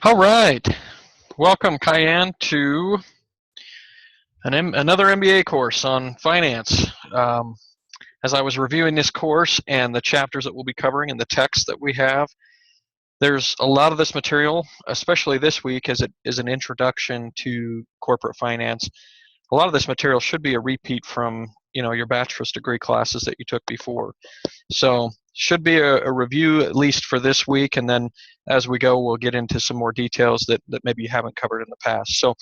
All right. Welcome, Cayenne, to another MBA course on finance. As I was reviewing this course and the chapters that we'll be covering and the text that we have, there's a lot of this material, especially this week, as it is an introduction to corporate finance. A lot of this material should be a repeat from your bachelor's degree classes that you took before. So should be a review at least for this week, and then as we go, we'll get into some more details that maybe you haven't covered in the past. So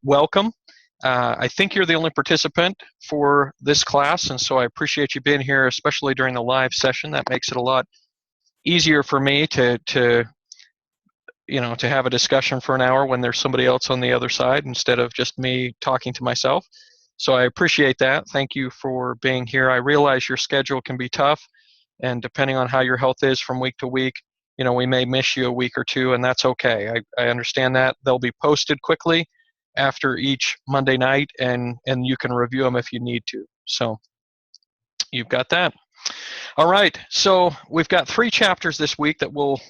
welcome. I think you're the only participant for this class, and so I appreciate you being here, especially during the live session. That makes it a lot easier for me to have a discussion for an hour when there's somebody else on the other side instead of just me talking to myself. So I appreciate that. Thank you for being here. I realize your schedule can be tough, and depending on how your health is from week to week, we may miss you a week or two, and that's okay. I understand that. They'll be posted quickly after each Monday night, and you can review them if you need to. So you've got that. All right, so we've got 3 chapters this week that we'll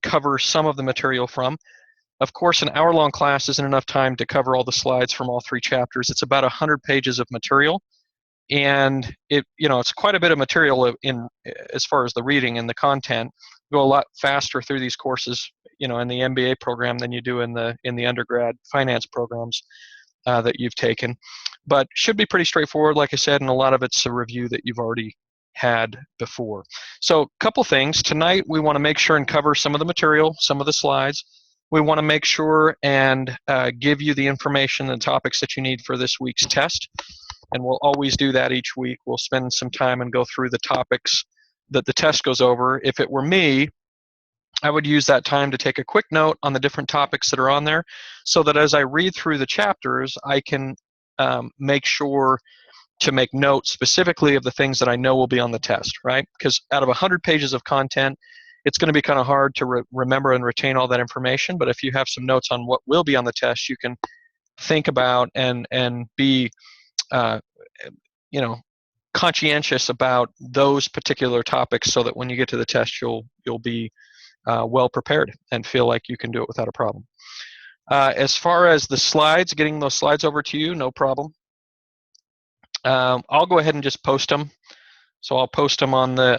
cover some of the material from. Of course, an hour-long class isn't enough time to cover all the slides from all 3 chapters. It's about 100 pages of material, and it's quite a bit of material in as far as the reading and the content. You go a lot faster through these courses, in the MBA program than you do in the undergrad finance programs that you've taken. But should be pretty straightforward, like I said, and a lot of it's a review that you've already had before. So a couple things. Tonight we want to make sure and cover some of the material, some of the slides. We want to make sure and give you the information and topics that you need for this week's test. And we'll always do that each week. We'll spend some time and go through the topics that the test goes over. If it were me, I would use that time to take a quick note on the different topics that are on there so that as I read through the chapters, I can make sure to make notes specifically of the things that I know will be on the test, right? Because out of 100 pages of content, it's going to be kind of hard to remember and retain all that information. But if you have some notes on what will be on the test, you can think about and be conscientious about those particular topics so that when you get to the test, you'll be well prepared and feel like you can do it without a problem. As far as the slides, getting those slides over to you, no problem. I'll go ahead and just post them. So I'll post them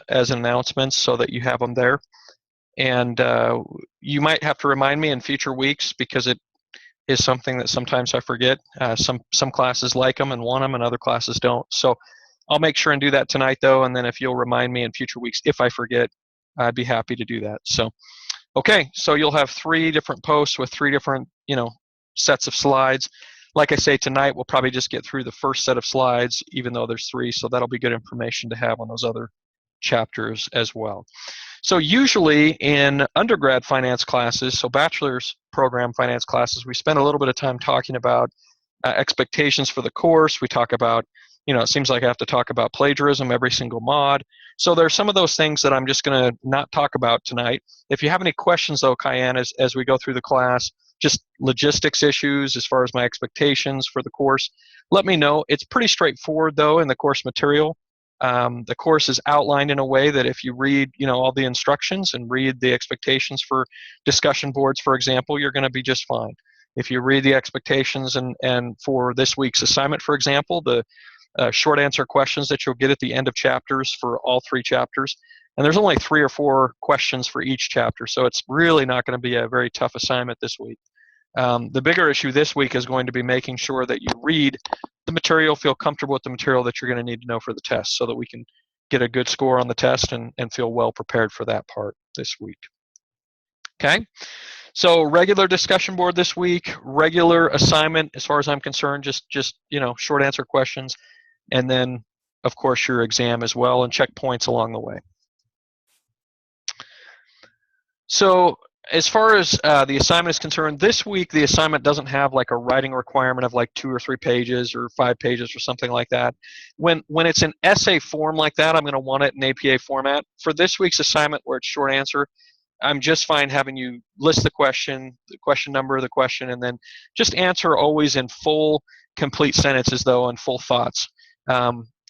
as announcements so that you have them there. And you might have to remind me in future weeks because it is something that sometimes I forget. Some classes like them and want them, and other classes don't. So I'll make sure and do that tonight, though. And then if you'll remind me in future weeks, if I forget, I'd be happy to do that. So, okay, so you'll have 3 different posts with 3 different, sets of slides. Like I say, tonight we'll probably just get through the first set of slides, even though there's 3, so that'll be good information to have on those other chapters as well. So usually in undergrad finance classes, so bachelor's program finance classes, we spend a little bit of time talking about expectations for the course. We talk about, it seems like I have to talk about plagiarism every single mod. So there's some of those things that I'm just going to not talk about tonight. If you have any questions, though, Cayenne, as we go through the class, just logistics issues as far as my expectations for the course, let me know. It's pretty straightforward, though, in the course material. The course is outlined in a way that if you read, all the instructions and read the expectations for discussion boards, for example, you're going to be just fine. If you read the expectations and for this week's assignment, for example, the short answer questions that you'll get at the end of chapters for all 3 chapters, and there's only 3 or 4 questions for each chapter, so it's really not going to be a very tough assignment this week. The bigger issue this week is going to be making sure that you read the material, feel comfortable with the material that you're going to need to know for the test so that we can get a good score on the test and feel well prepared for that part this week. Okay, so regular discussion board this week, regular assignment as far as I'm concerned, just short answer questions, and then of course your exam as well and check points along the way. So as far as the assignment is concerned, this week the assignment doesn't have like a writing requirement of like 2 or 3 pages or 5 pages or something like that. When it's an essay form like that, I'm going to want it in APA format. For this week's assignment where it's short answer, I'm just fine having you list the question number of the question, and then just answer always in full, complete sentences though, and full thoughts.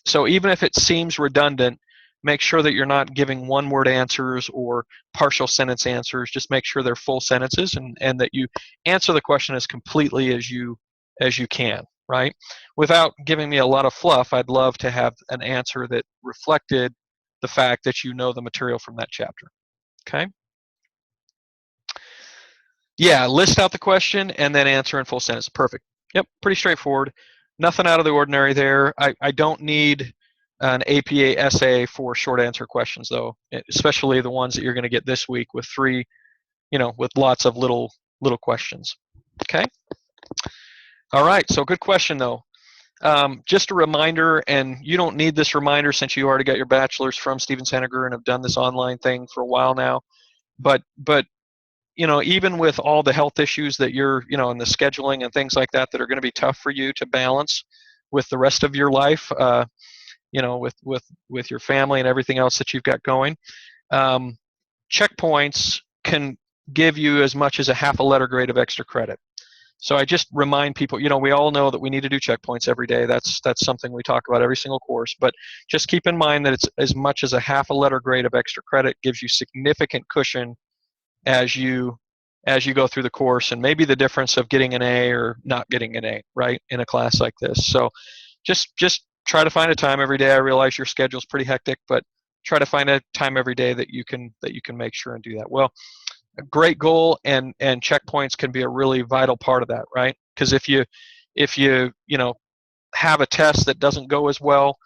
So even if it seems redundant, make sure that you're not giving one-word answers or partial sentence answers. Just make sure they're full sentences, and that you answer the question as completely as you can, right? Without giving me a lot of fluff, I'd love to have an answer that reflected the fact that you know the material from that chapter. Okay? Yeah, list out the question and then answer in full sentence. Perfect. Yep, pretty straightforward. Nothing out of the ordinary there. I don't need an APA essay for short answer questions, though, especially the ones that you're going to get this week with three, with lots of little questions. Okay? All right, so good question, though. Just a reminder, and you don't need this reminder since you already got your bachelor's from Stevens Henniger and have done this online thing for a while now, but even with all the health issues that you're, and the scheduling and things like that are going to be tough for you to balance with the rest of your life, with your family and everything else that you've got going, checkpoints can give you as much as a half a letter grade of extra credit. So I just remind people, we all know that we need to do checkpoints every day. That's something we talk about every single course, but just keep in mind that it's as much as a half a letter grade of extra credit gives you significant cushion as you go through the course, and maybe the difference of getting an A or not getting an A, right, in a class like this. So just try to find a time every day. I realize your schedule's pretty hectic, but try to find a time every day that you can make sure and do that. Well, a great goal, and checkpoints can be a really vital part of that, right? Because if you have a test that doesn't go as well,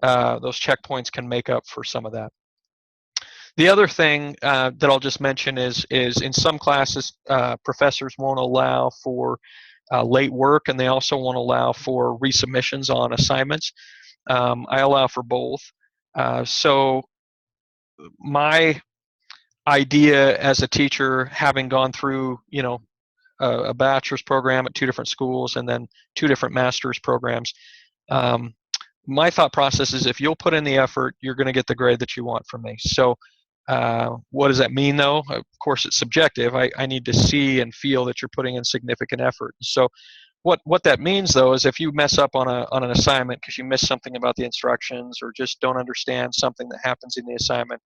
those checkpoints can make up for some of that. The other thing that I'll just mention is in some classes, professors won't allow for late work, and they also won't allow for resubmissions on assignments. I allow for both. So my idea as a teacher, having gone through, a bachelor's program at 2 different schools and then 2 different master's programs, my thought process is if you'll put in the effort, you're going to get the grade that you want from me. So what does that mean, though? Of course, it's subjective. I need to see and feel that you're putting in significant effort. So what that means, though, is if you mess up on an assignment because you miss something about the instructions or just don't understand something that happens in the assignment,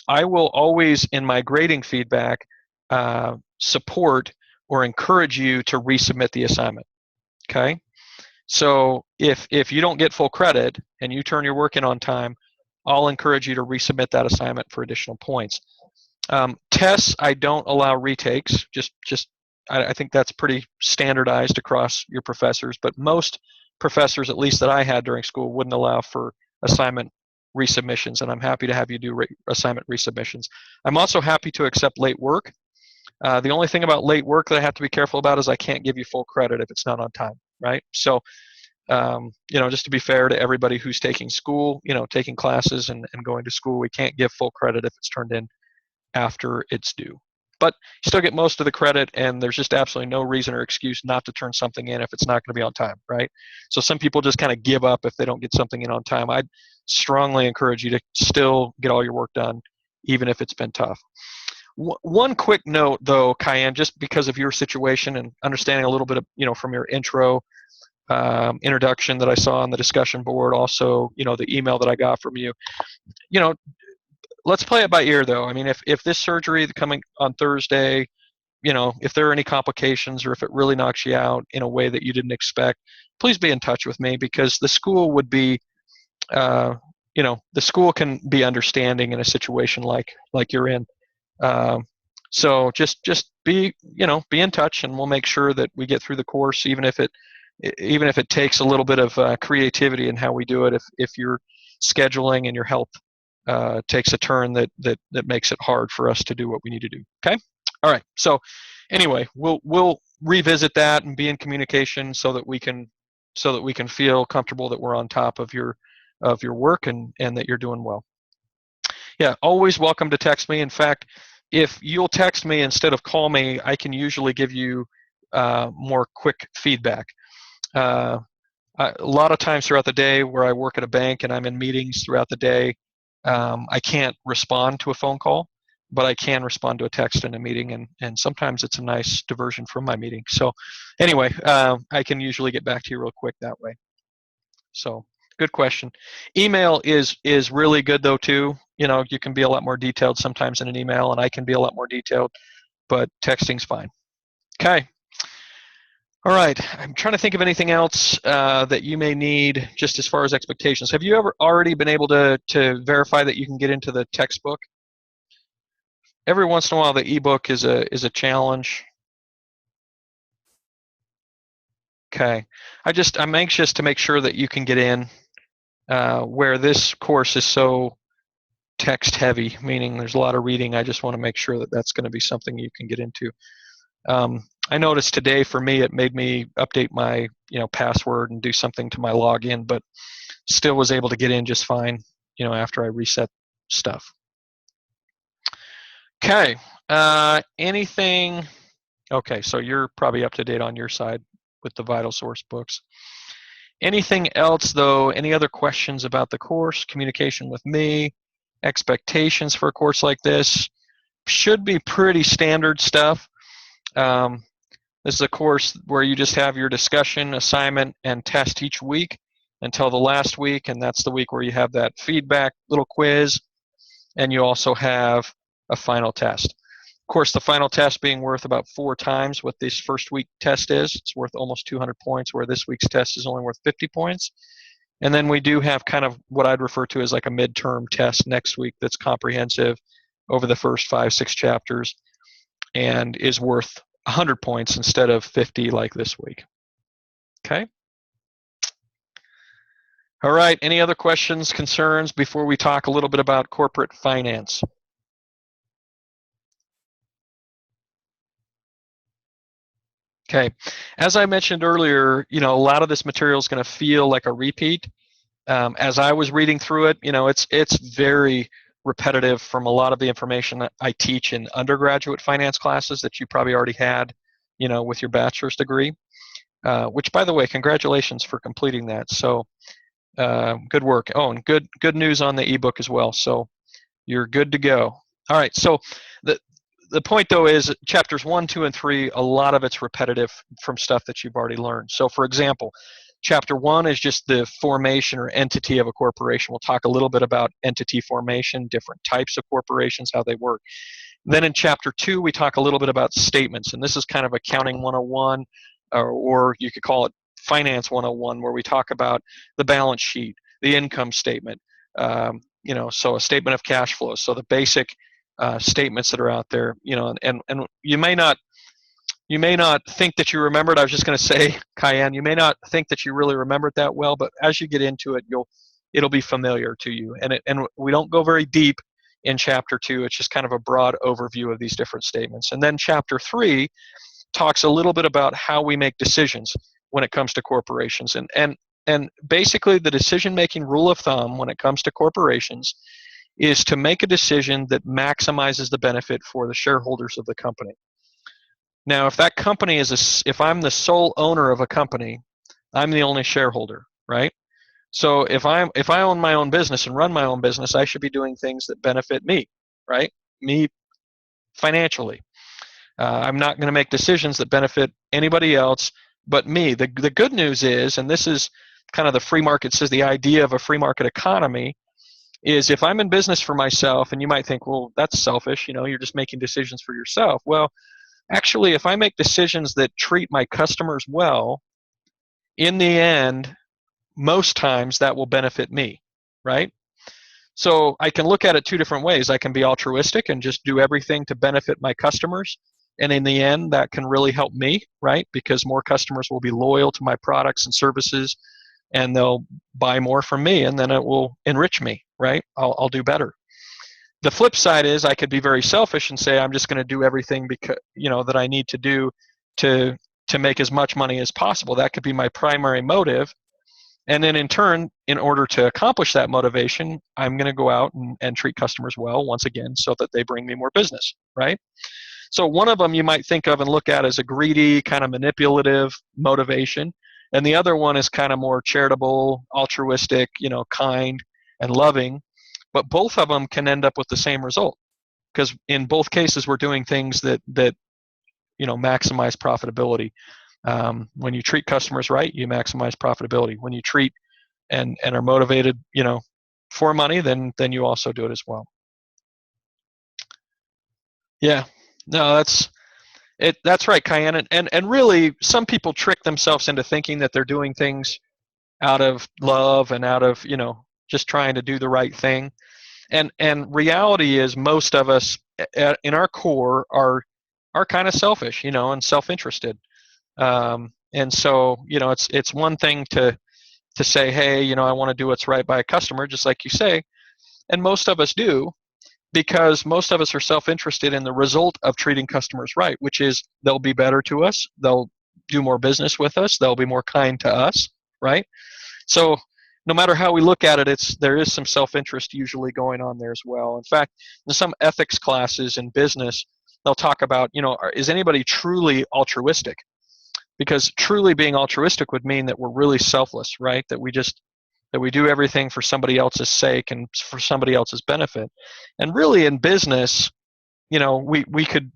I will always, in my grading feedback, support or encourage you to resubmit the assignment. Okay? So if you don't get full credit and you turn your work in on time, I'll encourage you to resubmit that assignment for additional points. Tests, I don't allow retakes. I think that's pretty standardized across your professors, but most professors, at least that I had during school, wouldn't allow for assignment resubmissions, and I'm happy to have you do assignment resubmissions. I'm also happy to accept late work. The only thing about late work that I have to be careful about is I can't give you full credit if it's not on time, right? So, just to be fair to everybody who's taking school, taking classes and going to school, we can't give full credit if it's turned in after it's due. But you still get most of the credit, and there's just absolutely no reason or excuse not to turn something in if it's not going to be on time, right? So some people just kind of give up if they don't get something in on time. I'd strongly encourage you to still get all your work done, even if it's been tough. One quick note, though, Cayenne, just because of your situation and understanding a little bit of, from your intro introduction that I saw on the discussion board, also, the email that I got from you, let's play it by ear, though. I mean, if this surgery coming on Thursday, if there are any complications or if it really knocks you out in a way that you didn't expect, please be in touch with me, because the school would be, the school can be understanding in a situation like you're in. So just be in touch, and we'll make sure that we get through the course, even if it takes a little bit of creativity in how we do it. If your scheduling and your health takes a turn that makes it hard for us to do what we need to do. Okay. All right. So anyway, we'll revisit that and be in communication so that we can feel comfortable that we're on top of your work and that you're doing well. Yeah. Always welcome to text me. In fact, if you'll text me instead of call me, I can usually give you more quick feedback. A lot of times throughout the day where I work at a bank and I'm in meetings throughout the day, I can't respond to a phone call, but I can respond to a text in a meeting, and sometimes it's a nice diversion from my meeting. So anyway, I can usually get back to you real quick that way. So Good question. Email is really good though too. You can be a lot more detailed sometimes in an email, and I can be a lot more detailed, but texting's fine. Okay. All right. I'm trying to think of anything else that you may need just as far as expectations. Have you ever already been able to verify that you can get into the textbook? Every once in a while, the ebook is a challenge. Okay. I'm anxious to make sure that you can get in where this course is so text heavy, meaning there's a lot of reading. I just want to make sure that that's going to be something you can get into. I noticed today for me, it made me update my password and do something to my login, but still was able to get in just fine after I reset stuff. Okay. Anything? Okay, so you're probably up to date on your side with the VitalSource books. Anything else though? Any other questions about the course? Communication with me? Expectations for a course like this? Should be pretty standard stuff. This is a course where you just have your discussion, assignment, and test each week until the last week, and that's the week where you have that feedback little quiz, and you also have a final test. Of course, the final test being worth about 4 times what this first week test is. It's worth almost 200 points, where this week's test is only worth 50 points. And then we do have kind of what I'd refer to as like a midterm test next week that's comprehensive over the first 5-6 chapters and is worth 100 points instead of 50 like this week. Okay. All right. Any other questions, concerns before we talk a little bit about corporate finance? Okay. As I mentioned earlier, a lot of this material is going to feel like a repeat. As I was reading through it, it's very repetitive from a lot of the information that I teach in undergraduate finance classes that you probably already had, with your bachelor's degree, which, by the way, congratulations for completing that. So good work. Oh, and good news on the ebook as well. So you're good to go. All right. So the point, though, is chapters 1, 2, and 3, a lot of it's repetitive from stuff that you've already learned. So, for example, chapter 1 is just the formation or entity of a corporation. We'll talk a little bit about entity formation, different types of corporations, how they work. Then in chapter 2, we talk a little bit about statements, and this is kind of accounting 101, or you could call it finance 101, where we talk about the balance sheet, the income statement, so a statement of cash flow. So the basic statements that are out there, and you may not think that you remember it. I was just going to say, Cayenne, you may not think that you really remember it that well, but as you get into it, it'll be familiar to you. And we don't go very deep in chapter 2. It's just kind of a broad overview of these different statements. And then chapter 3 talks a little bit about how we make decisions when it comes to corporations. And basically the decision-making rule of thumb when it comes to corporations is to make a decision that maximizes the benefit for the shareholders of the company. Now, if that company if I'm the sole owner of a company, I'm the only shareholder, right? So if I own my own business and run my own business, I should be doing things that benefit me, right? Me financially. I'm not going to make decisions that benefit anybody else but me. The good news is, and this is kind of the free market says the idea of a free market economy, is if I'm in business for myself, and you might think, well, that's selfish, you're just making decisions for yourself. Well, actually, if I make decisions that treat my customers well, in the end, most times that will benefit me, right? So I can look at it 2 different ways. I can be altruistic and just do everything to benefit my customers. And in the end, that can really help me, right? Because more customers will be loyal to my products and services, and they'll buy more from me, and then it will enrich me, right? I'll do better. The flip side is I could be very selfish and say I'm just going to do everything because that I need to do to make as much money as possible. That could be my primary motive. And then in turn, in order to accomplish that motivation, I'm going to go out and treat customers well once again so that they bring me more business, right? So one of them you might think of and look at as a greedy, kind of manipulative motivation. And the other one is kind of more charitable, altruistic, kind and loving. But both of them can end up with the same result, because in both cases we're doing things that maximize profitability. When you treat customers right, you maximize profitability. When you treat and are motivated, for money, then you also do it as well. Yeah, no, that's right, Cayenne. And really, some people trick themselves into thinking that they're doing things out of love and out of, just trying to do the right thing. And reality is, most of us in our core are kind of selfish, and self-interested. And so, it's one thing to say, hey, I want to do what's right by a customer, just like you say, and most of us do, because most of us are self-interested in the result of treating customers right, which is they'll be better to us, they'll do more business with us, they'll be more kind to us, right? So no matter how we look at it, there is some self-interest usually going on there as well. In fact, in some ethics classes in business, they'll talk about, is anybody truly altruistic? Because truly being altruistic would mean that we're really selfless, right? That we do everything for somebody else's sake and for somebody else's benefit. And really in business, we could,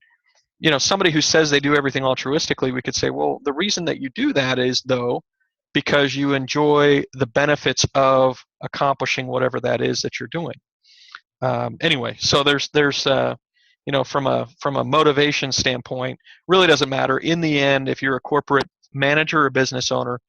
somebody who says they do everything altruistically, we could say, well, the reason that you do that is, though, because you enjoy the benefits of accomplishing whatever that is that you're doing. Anyway, so there's from a motivation standpoint, really doesn't matter. In the end, if you're a corporate manager or business owner,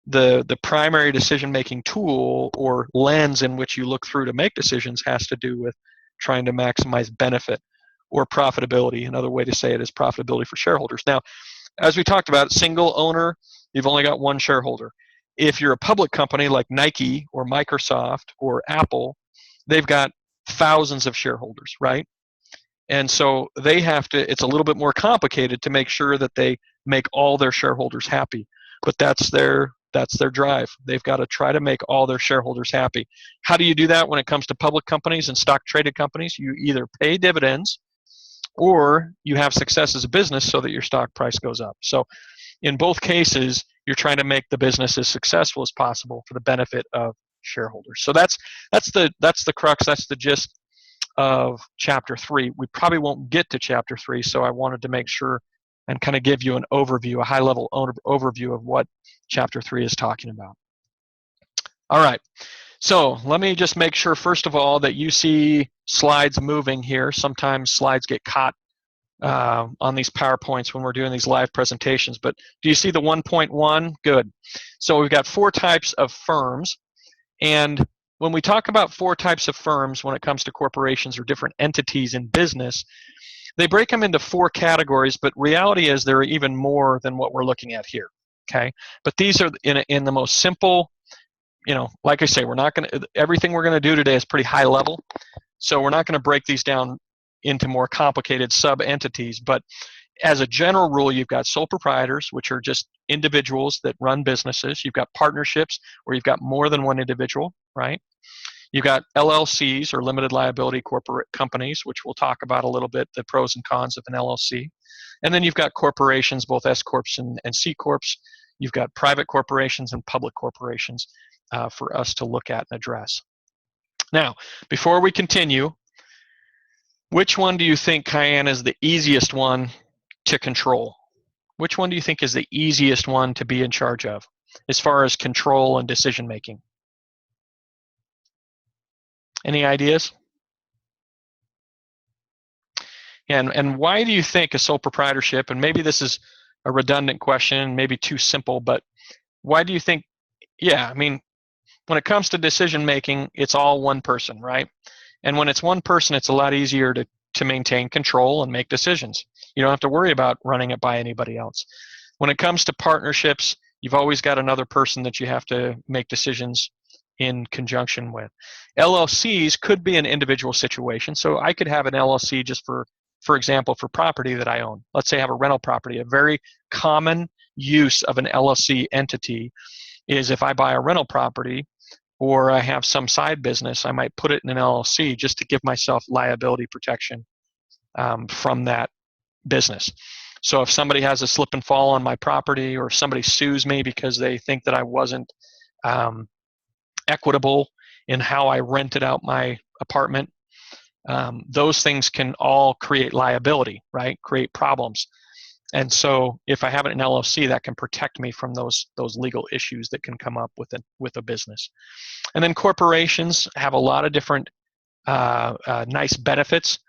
the primary decision-making tool or lens in which you look through to make decisions has to do with trying to maximize benefit or profitability. Another way to say it is profitability for shareholders. Now, as we talked about, single owner, you've only got one shareholder. If you're a public company like Nike or Microsoft or Apple, they've got thousands of shareholders, right? And so they have to, it's a little bit more complicated to make sure that they make all their shareholders happy. But that's their drive. They've got to try to make all their shareholders happy. How do you do that when it comes to public companies and stock traded companies? You either pay dividends or you have success as a business so that your stock price goes up. So in both cases, you're trying to make the business as successful as possible for the benefit of shareholders. So that's the crux, that's the gist of chapter 3. We probably won't get to chapter 3, so I wanted to make sure and kind of give you an overview, a high-level overview of what chapter 3 is talking about. All right, so let me just make sure, first of all, that you see slides moving here. Sometimes slides get caught on these PowerPoints when we're doing these live presentations, but do you see the 1.1? Good. So we've got 4 types of firms, and when we talk about 4 types of firms when it comes to corporations or different entities in business, they break them into 4 categories, but reality is there are even more than what we're looking at here, okay? But these are in the most simple, like I say, everything we're going to do today is pretty high level, so we're not going to break these down into more complicated sub-entities, but as a general rule, you've got sole proprietors, which are just individuals that run businesses. You've got partnerships, where you've got more than one individual, right? You've got LLCs, or limited liability corporate companies, which we'll talk about a little bit, the pros and cons of an LLC. And then you've got corporations, both S Corps and C Corps. You've got private corporations and public corporations for us to look at and address. Now, before we continue, which one do you think, Cayenne, is the easiest one to control? Which one do you think is the easiest one to be in charge of as far as control and decision making? Any ideas? And why do you think a sole proprietorship, and maybe this is a redundant question, maybe too simple, but why do you think, yeah, I mean, when it comes to decision making, it's all one person, right? And when it's one person, it's a lot easier to maintain control and make decisions. You don't have to worry about running it by anybody else. When it comes to partnerships, you've always got another person that you have to make decisions in conjunction with. LLCs could be an individual situation. So I could have an LLC just for example, for property that I own. Let's say I have a rental property. A very common use of an LLC entity is if I buy a rental property or I have some side business, I might put it in an LLC just to give myself liability protection from that business. So if somebody has a slip and fall on my property, or if somebody sues me because they think that I wasn't equitable in how I rented out my apartment, those things can all create liability, right? Create problems. And so if I have an LLC, that can protect me from those legal issues that can come up with a business. And then corporations have a lot of different nice benefits.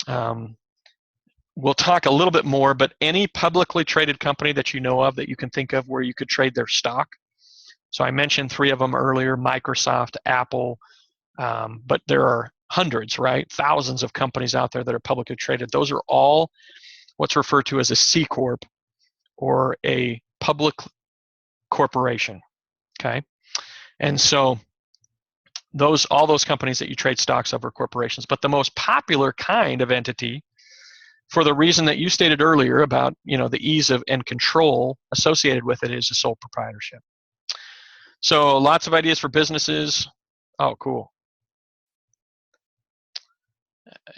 We'll talk a little bit more, but any publicly traded company that you know of that you can think of where you could trade their stock. So I mentioned 3 of them earlier: Microsoft, Apple, but there are hundreds, right? Thousands of companies out there that are publicly traded. Those are all what's referred to as a C Corp, or a public corporation, okay? And so all those companies that you trade stocks of are corporations. But the most popular kind of entity, for the reason that you stated earlier about, the ease of and control associated with it, is a sole proprietorship. So lots of ideas for businesses. Oh, cool.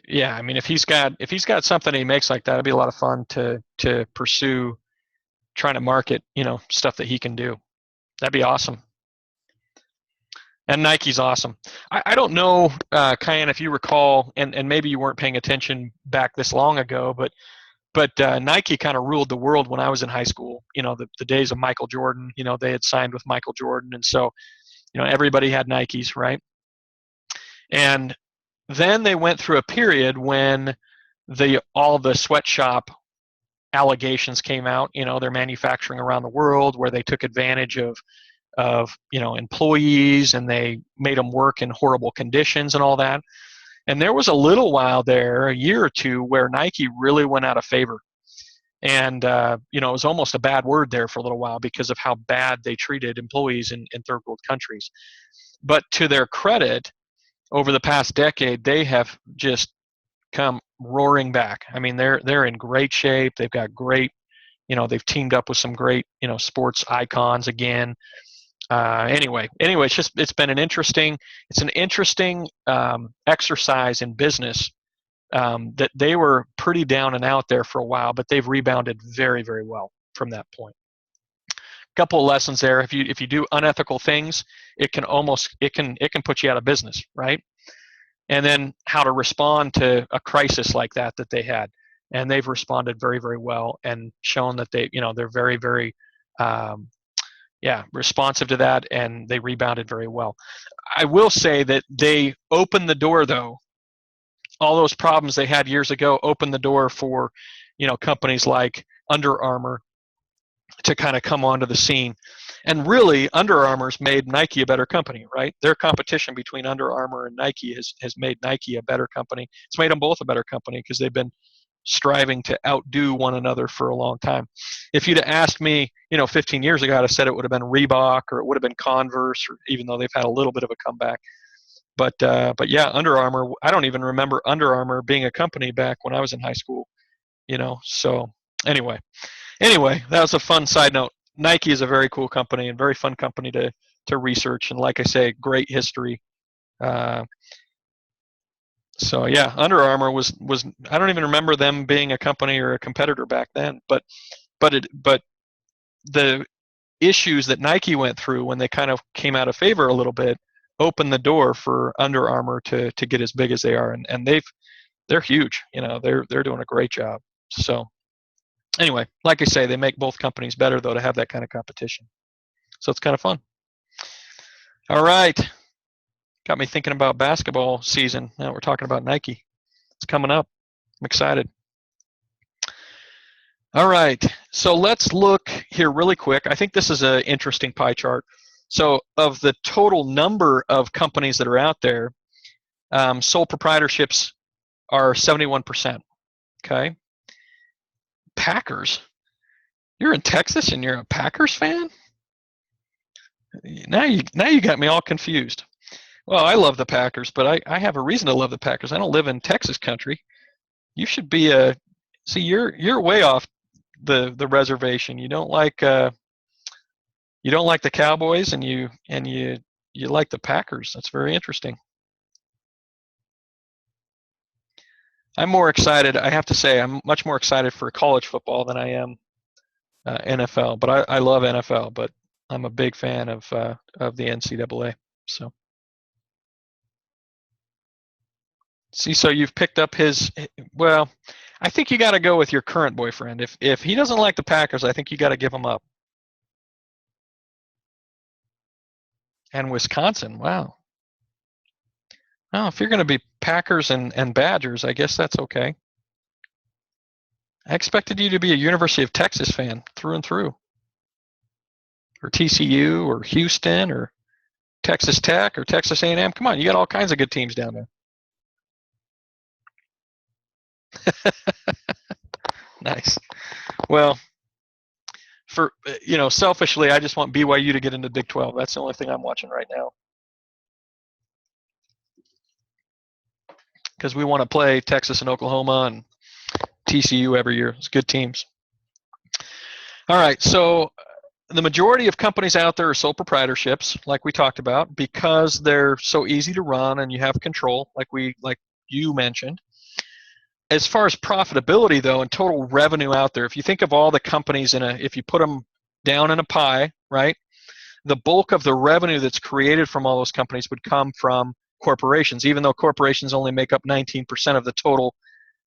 Yeah, I mean, if he's got something he makes like that, it'd be a lot of fun to pursue trying to market, stuff that he can do. That'd be awesome. And Nike's awesome. I don't know, Kyan, if you recall, and maybe you weren't paying attention back this long ago, but Nike kind of ruled the world when I was in high school. The days of Michael Jordan. They had signed with Michael Jordan, and so everybody had Nikes, right? And then they went through a period when all the sweatshop allegations came out. They're manufacturing around the world, where they took advantage of employees, and they made them work in horrible conditions and all that. And there was a little while there, a year or two, where Nike really went out of favor. And it was almost a bad word there for a little while because of how bad they treated employees in third world countries. But to their credit, over the past decade, they have just come roaring back. I mean, they're in great shape. They've got great, they've teamed up with some great, sports icons again. Anyway, it's been an interesting exercise in business, that they were pretty down and out there for a while, but they've rebounded very, very well from that point. Couple of lessons there. If you do unethical things, it can put you out of business, right? And then how to respond to a crisis like that they had, and they've responded very, very well, and shown that they're very, very responsive to that, and they rebounded very well. I will say that they opened the door, though. All those problems they had years ago opened the door for companies like Under Armour to kind of come onto the scene. And really, Under Armour's made Nike a better company, right? Their competition between Under Armour and Nike has made Nike a better company. It's made them both a better company because they've been striving to outdo one another for a long time. If you'd have asked me, 15 years ago, I'd have said it would have been Reebok, or it would have been Converse, or even though they've had a little bit of a comeback. But yeah, Under Armour, I don't even remember Under Armour being a company back when I was in high school, So anyway, that was a fun side note. Nike is a very cool company and very fun company to research, and like I say, great history. So yeah, Under Armour was I don't even remember them being a company or a competitor back then, but the issues that Nike went through when they kind of came out of favor a little bit opened the door for Under Armour to get as big as they are, and they're huge. They're doing a great job. So anyway, like I say, they make both companies better, though, to have that kind of competition. So it's kind of fun. All right. Got me thinking about basketball season. Now we're talking about Nike. It's coming up. I'm excited. All right. So let's look here really quick. I think this is an interesting pie chart. So of the total number of companies that are out there, sole proprietorships are 71%. Okay. Packers. You're in Texas and you're a Packers fan? Now you got me all confused. Well, I love the Packers, but I have a reason to love the Packers. I don't live in Texas country. You should be you're way off the reservation. You don't like the Cowboys, and you like the Packers. That's very interesting. I'm more excited. I have to say, I'm much more excited for college football than I am NFL. But I love NFL, but I'm a big fan of the NCAA. So. See, so you've picked up his. Well, I think you got to go with your current boyfriend. If he doesn't like the Packers, I think you got to give him up. And Wisconsin, wow. Oh, if you're going to be Packers and Badgers, I guess that's okay. I expected you to be a University of Texas fan through and through, or TCU, or Houston, or Texas Tech, or Texas A&M. Come on, you got all kinds of good teams down there. Nice. Well, for selfishly, I just want BYU to get into Big 12. That's the only thing I'm watching right now. Because we want to play Texas and Oklahoma and TCU every year. It's good teams. All right, so the majority of companies out there are sole proprietorships, like we talked about, because they're so easy to run and you have control, like you mentioned. As far as profitability, though, and total revenue out there, if you think of all the companies if you put them down in a pie, right, the bulk of the revenue that's created from all those companies would come from corporations, even though corporations only make up 19% of the total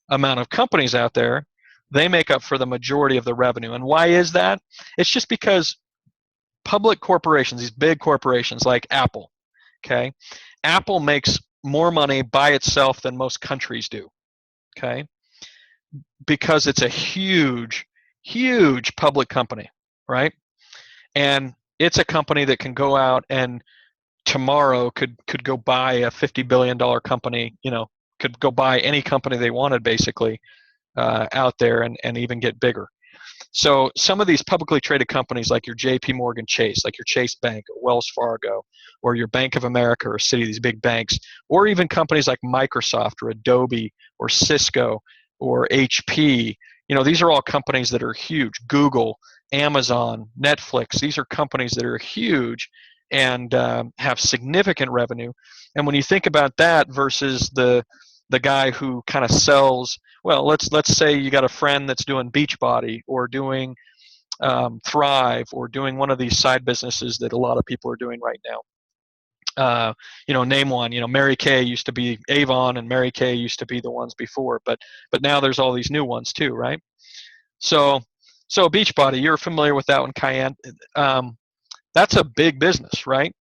amount of companies out there. They make up for the majority of the revenue. And why is that? It's just because public corporations, these big corporations like Apple, okay, Apple makes more money by itself than most countries do, okay, because it's a huge public company, right? And it's a company that can go out and tomorrow could go buy a $50 billion company, could go buy any company they wanted basically out there and even get bigger. So some of these publicly traded companies like your JP Morgan Chase, like your Chase Bank or Wells Fargo, or your Bank of America or Citi, these big banks, or even companies like Microsoft or Adobe or Cisco or HP, these are all companies that are huge. Google, Amazon, Netflix, these are companies that are huge and have significant revenue. And when you think about that versus the guy who kind of sells, well, let's say you got a friend that's doing Beachbody or doing Thrive or doing one of these side businesses that a lot of people are doing right now. Name one. Mary Kay used to be Avon, and Mary Kay used to be the ones before, but now there's all these new ones too, right? So Beachbody, you're familiar with that one, Cayenne. That's a big business, right?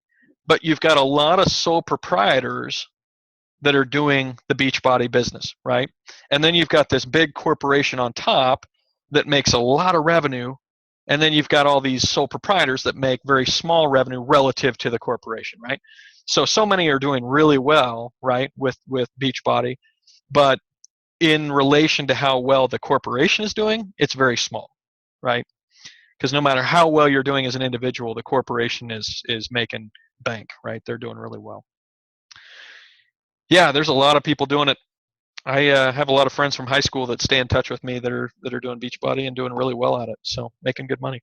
But you've got a lot of sole proprietors that are doing the Beachbody business, right? And then you've got this big corporation on top that makes a lot of revenue, and then you've got all these sole proprietors that make very small revenue relative to the corporation, right? So many are doing really well, right, with Beachbody, but in relation to how well the corporation is doing, it's very small, right? Because no matter how well you're doing as an individual, the corporation is making bank, right? They're doing really well. Yeah, there's a lot of people doing it. I have a lot of friends from high school that stay in touch with me that are doing Beachbody and doing really well at it, so making good money.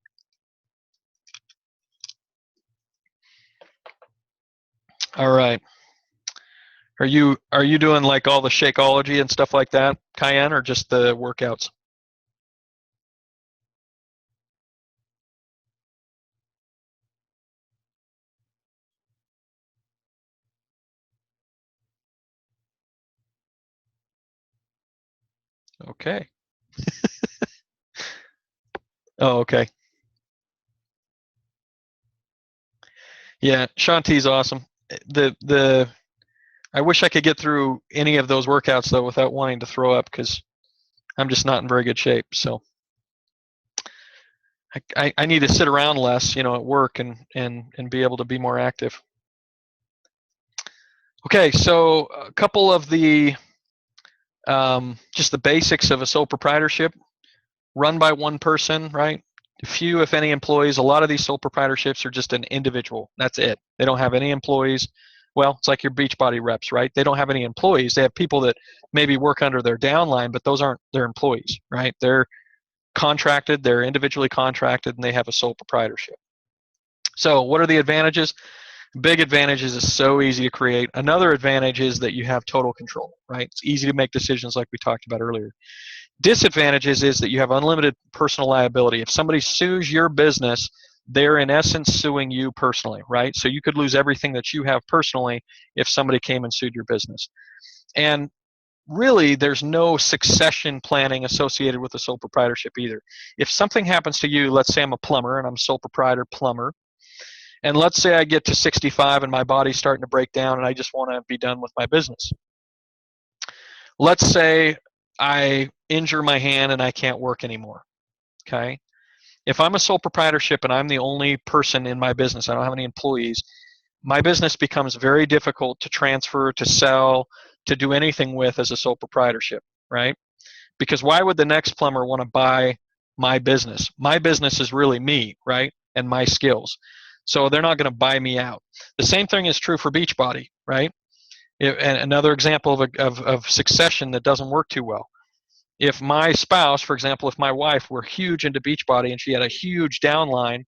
All right. Are you doing like all the Shakeology and stuff like that, Cayenne, or just the workouts? Okay. Oh, okay. Yeah, Shanti's awesome. I wish I could get through any of those workouts though without wanting to throw up because I'm just not in very good shape. So I need to sit around less, at work and be able to be more active. Okay, so a couple of the just the basics of a sole proprietorship, run by one person, right? Few, if any, employees. A lot of these sole proprietorships are just an individual. That's it. They don't have any employees. Well, it's like your Beachbody reps, right? They don't have any employees. They have people that maybe work under their downline, but those aren't their employees, right? They're contracted, they're individually contracted, and they have a sole proprietorship. So what are the advantages? Big advantage is it's so easy to create. Another advantage is that you have total control, right? It's easy to make decisions like we talked about earlier. Disadvantages is that you have unlimited personal liability. If somebody sues your business, they're in essence suing you personally, right? So you could lose everything that you have personally if somebody came and sued your business. And really, there's no succession planning associated with a sole proprietorship either. If something happens to you, let's say I'm a plumber and I'm a sole proprietor plumber, and let's say I get to 65 and my body's starting to break down and I just want to be done with my business. Let's say I injure my hand and I can't work anymore. Okay. If I'm a sole proprietorship and I'm the only person in my business, I don't have any employees, my business becomes very difficult to transfer, to sell, to do anything with as a sole proprietorship, right? Because why would the next plumber want to buy my business? My business is really me, right? And my skills. So they're not going to buy me out. The same thing is true for Beachbody, right? And another example of succession that doesn't work too well. If my spouse, for example, if my wife were huge into Beachbody and she had a huge downline,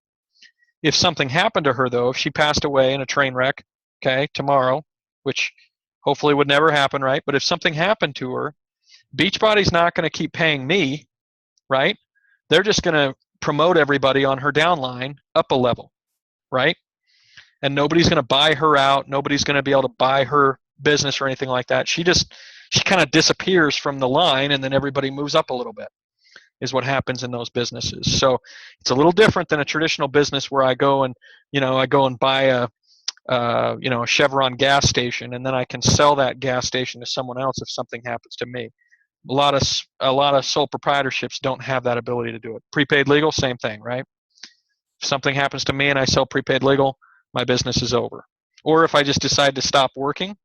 if something happened to her, though, if she passed away in a train wreck, okay, tomorrow, which hopefully would never happen, right? But if something happened to her, Beachbody's not going to keep paying me, right? They're just going to promote everybody on her downline up a level, right? And nobody's going to buy her out. Nobody's going to be able to buy her business or anything like that. She kind of disappears from the line, and then everybody moves up a little bit, is what happens in those businesses. So it's a little different than a traditional business where I go and buy a Chevron gas station, and then I can sell that gas station to someone else if something happens to me. A lot of sole proprietorships don't have that ability to do it. Prepaid legal, same thing, right? If something happens to me and I sell prepaid legal, my business is over. Or if I just decide to stop working,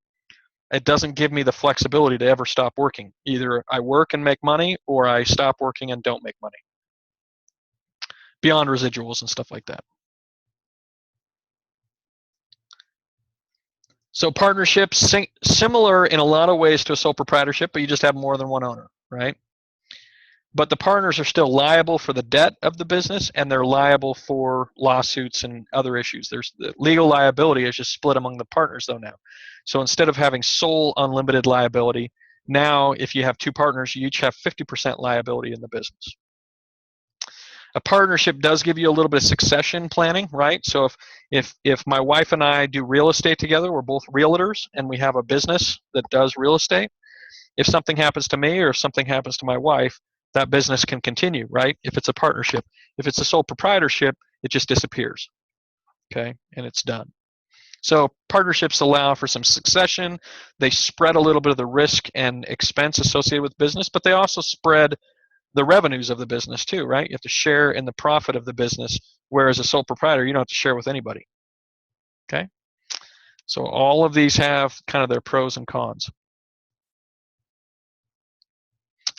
it doesn't give me the flexibility to ever stop working. Either I work and make money, or I stop working and don't make money. Beyond residuals and stuff like that. So partnerships, similar in a lot of ways to a sole proprietorship, but you just have more than one owner, right? But the partners are still liable for the debt of the business, and they're liable for lawsuits and other issues. There's the legal liability is just split among the partners, though, now. So instead of having sole unlimited liability, now if you have two partners, you each have 50% liability in the business. A partnership does give you a little bit of succession planning, right? So if my wife and I do real estate together, we're both realtors, and we have a business that does real estate. If something happens to me or if something happens to my wife, that business can continue, right? If it's a partnership. If it's a sole proprietorship, it just disappears, okay? And it's done. So partnerships allow for some succession. They spread a little bit of the risk and expense associated with business, but they also spread the revenues of the business too, right? You have to share in the profit of the business, whereas a sole proprietor, you don't have to share with anybody, okay? So all of these have kind of their pros and cons.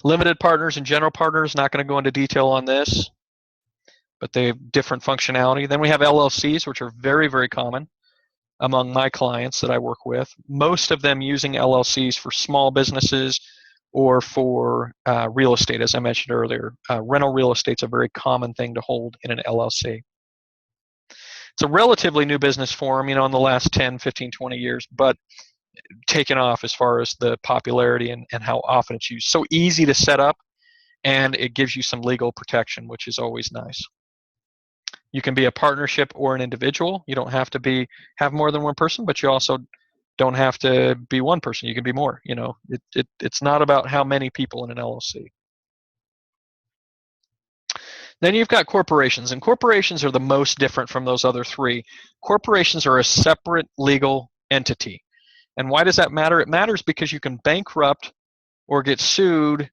Limited partners and general partners, not going to go into detail on this, but they have different functionality. Then we have LLCs, which are very, very common among my clients that I work with. Most of them using LLCs for small businesses or for real estate, as I mentioned earlier. Rental real estate's a very common thing to hold in an LLC. It's a relatively new business form, in the last 10, 15, 20 years, but taken off as far as the popularity and how often it's used. So easy to set up, and it gives you some legal protection, which is always nice. You can be a partnership or an individual. You don't have to have more than one person, but you also don't have to be one person. You can be more. It's not about how many people in an LLC. Then you've got corporations, and corporations are the most different from those other three. Corporations are a separate legal entity. And why does that matter? It matters because you can bankrupt or get sued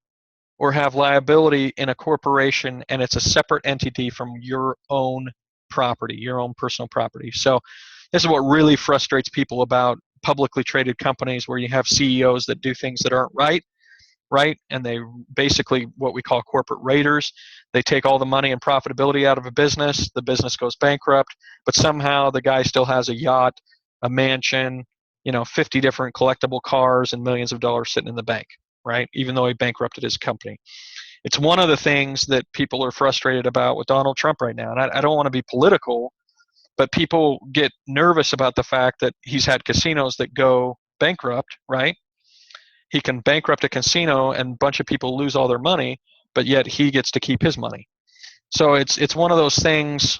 or have liability in a corporation, and it's a separate entity from your own property, your own personal property. So this is what really frustrates people about publicly traded companies, where you have CEOs that do things that aren't right, and they basically what we call corporate raiders. They take all the money and profitability out of a business, the business goes bankrupt, but somehow the guy still has a yacht, a mansion, 50 different collectible cars and millions of dollars sitting in the bank, right? Even though he bankrupted his company. It's one of the things that people are frustrated about with Donald Trump right now. And I don't want to be political, but people get nervous about the fact that he's had casinos that go bankrupt, right? He can bankrupt a casino and a bunch of people lose all their money, but yet he gets to keep his money. So it's one of those things.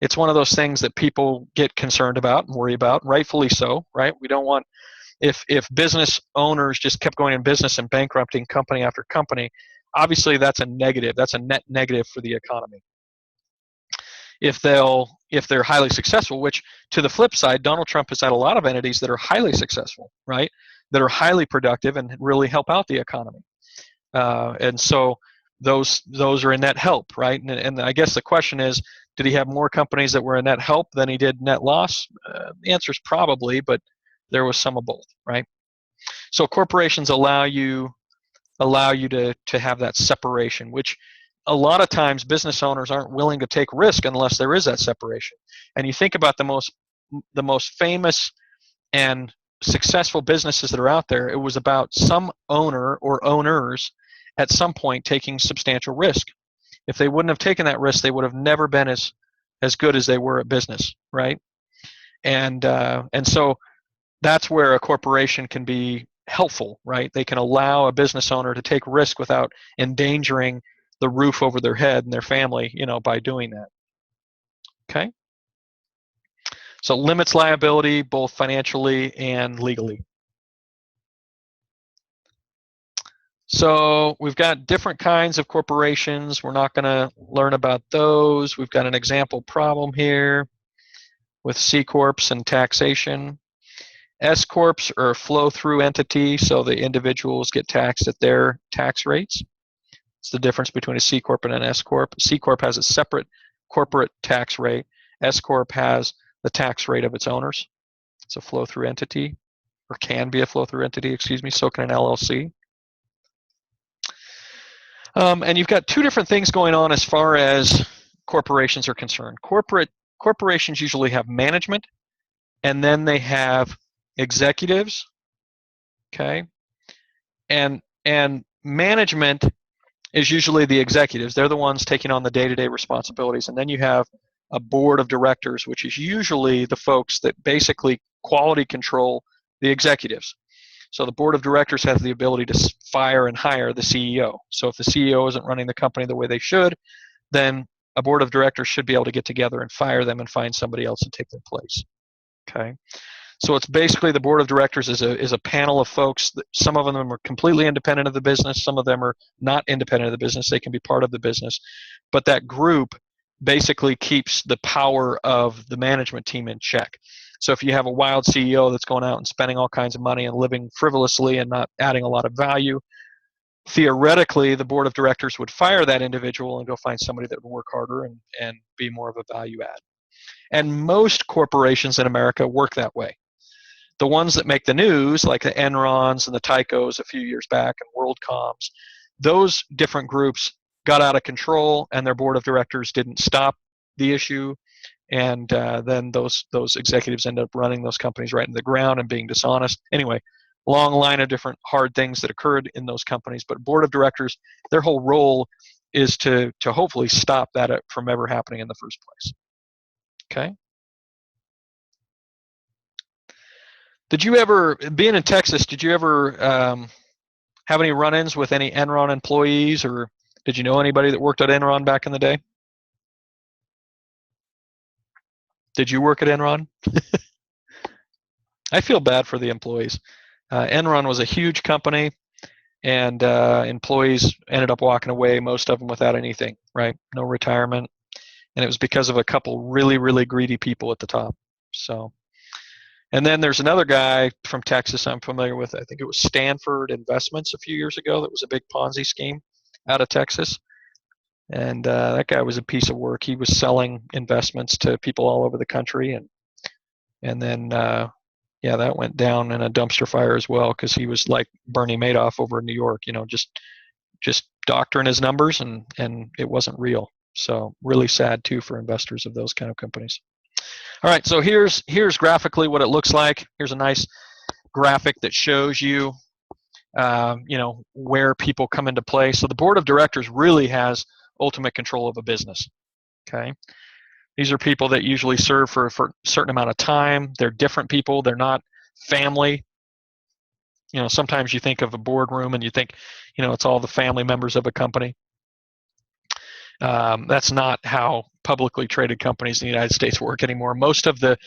It's one of those things that people get concerned about and worry about, rightfully so, right? We don't want if business owners just kept going in business and bankrupting company after company, obviously that's a negative. That's a net negative for the economy. If they're highly successful, which to the flip side, Donald Trump has had a lot of entities that are highly successful, right? That are highly productive and really help out the economy. And so those are a net help, right? And I guess the question is, did he have more companies that were a net help than he did net loss? The answer is probably, but there was some of both, right? So corporations allow you to have that separation, which a lot of times business owners aren't willing to take risk unless there is that separation. And you think about the most famous and successful businesses that are out there, it was about some owner or owners at some point taking substantial risk. If they wouldn't have taken that risk, they would have never been as good as they were at business, right? And so that's where a corporation can be helpful, right? They can allow a business owner to take risk without endangering the roof over their head and their family, by doing that. Okay? So limits liability both financially and legally. So we've got different kinds of corporations. We're not going to learn about those. We've got an example problem here with C Corps and taxation. S Corps are a flow-through entity, so the individuals get taxed at their tax rates. It's the difference between a C Corp and an S Corp. C Corp has a separate corporate tax rate. S Corp has the tax rate of its owners. It's a flow-through entity, or can be a flow-through entity, so can an LLC. And you've got two different things going on as far as corporations are concerned. Corporations usually have management, and then they have executives, okay? And management is usually the executives. They're the ones taking on the day-to-day responsibilities. And then you have a board of directors, which is usually the folks that basically quality control the executives. So the board of directors has the ability to fire and hire the CEO. So if the CEO isn't running the company the way they should, then a board of directors should be able to get together and fire them and find somebody else to take their place. Okay. So it's basically the board of directors is a panel of folks. Some of them are completely independent of the business. Some of them are not independent of the business. They can be part of the business. But that group basically keeps the power of the management team in check. So if you have a wild CEO that's going out and spending all kinds of money and living frivolously and not adding a lot of value, theoretically, the board of directors would fire that individual and go find somebody that would work harder and be more of a value add. And most corporations in America work that way. The ones that make the news, like the Enrons and the Tycos a few years back and WorldComs, those different groups got out of control and their board of directors didn't stop the issue. And then those executives end up running those companies right into the ground and being dishonest. Anyway, long line of different hard things that occurred in those companies. But board of directors, their whole role is to hopefully stop that from ever happening in the first place. Okay. Did you ever, being in Texas, did you ever have any run-ins with any Enron employees, or did you know anybody that worked at Enron back in the day? Did you work at Enron? I feel bad for the employees. Enron was a huge company, and employees ended up walking away, most of them without anything, right? No retirement. And it was because of a couple really, really greedy people at the top. So, and then there's another guy from Texas I'm familiar with. I think it was Stanford Investments a few years ago. That was a big Ponzi scheme out of Texas. And that guy was a piece of work. He was selling investments to people all over the country. And then, yeah, that went down in a dumpster fire as well, because he was like Bernie Madoff over in New York, just doctoring his numbers, and it wasn't real. So really sad, too, for investors of those kind of companies. All right, so here's graphically what it looks like. Here's a nice graphic that shows you, where people come into play. So the board of directors really has ultimate control of a business. Okay, these are people that usually serve for a certain amount of time. They're different people. They're not family. Sometimes you think of a boardroom and you think, it's all the family members of a company. That's not how publicly traded companies in the United States work anymore. Most of the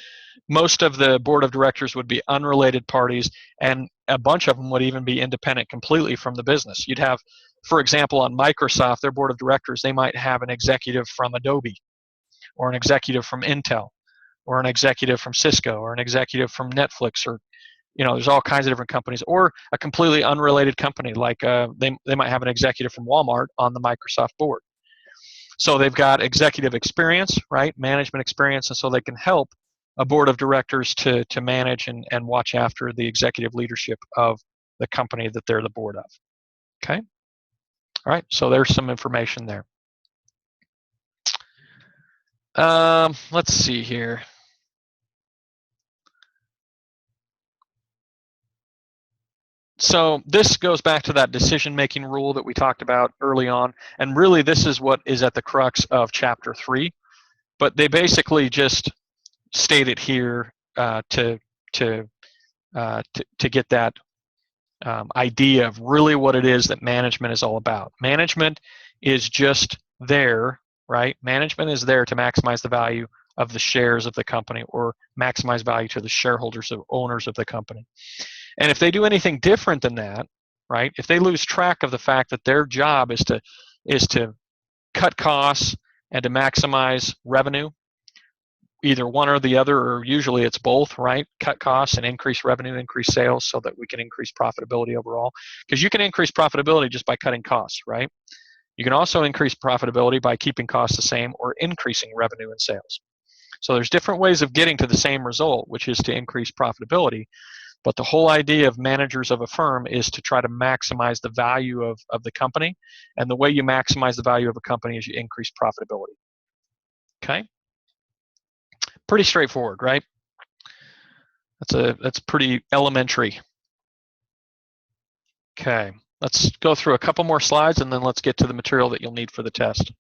most of the board of directors would be unrelated parties, and a bunch of them would even be independent completely from the business. You'd have, for example, on Microsoft, their board of directors, they might have an executive from Adobe, or an executive from Intel, or an executive from Cisco, or an executive from Netflix, or there's all kinds of different companies, or a completely unrelated company, like they might have an executive from Walmart on the Microsoft board. So they've got executive experience, right, management experience, and so they can help a board of directors to manage and watch after the executive leadership of the company that they're the board of. Okay? All right, so there's some information there. Let's see here. So this goes back to that decision-making rule that we talked about early on, and really this is what is at the crux of Chapter 3. But they basically just state it here to get that idea of really what it is that management is all about. Management is just there, right? Management is there to maximize the value of the shares of the company, or maximize value to the shareholders or owners of the company. And if they do anything different than that, right? If they lose track of the fact that their job is to cut costs and to maximize revenue, either one or the other, or usually it's both, right? Cut costs and increase revenue, increase sales, so that we can increase profitability overall. Because you can increase profitability just by cutting costs, right? You can also increase profitability by keeping costs the same or increasing revenue and sales. So there's different ways of getting to the same result, which is to increase profitability. But the whole idea of managers of a firm is to try to maximize the value of the company. And the way you maximize the value of a company is you increase profitability. Okay? Pretty straightforward, right? That's pretty elementary. Okay, let's go through a couple more slides, and then let's get to the material that you'll need for the test.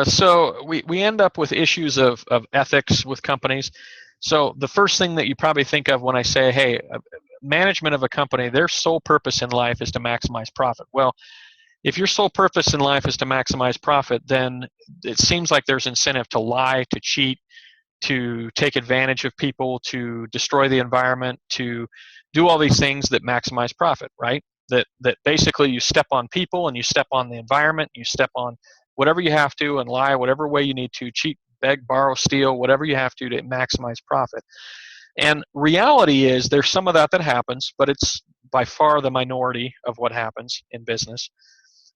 So we end up with issues of ethics with companies. So the first thing that you probably think of when I say, hey, management of a company, their sole purpose in life is to maximize profit. Well, if your sole purpose in life is to maximize profit, then it seems like there's incentive to lie, to cheat, to take advantage of people, to destroy the environment, to do all these things that maximize profit, right? That basically you step on people and you step on the environment, you step on whatever you have to and lie whatever way you need to, cheat, beg, borrow, steal, whatever you have to maximize profit. And reality is there's some of that happens, but it's by far the minority of what happens in business.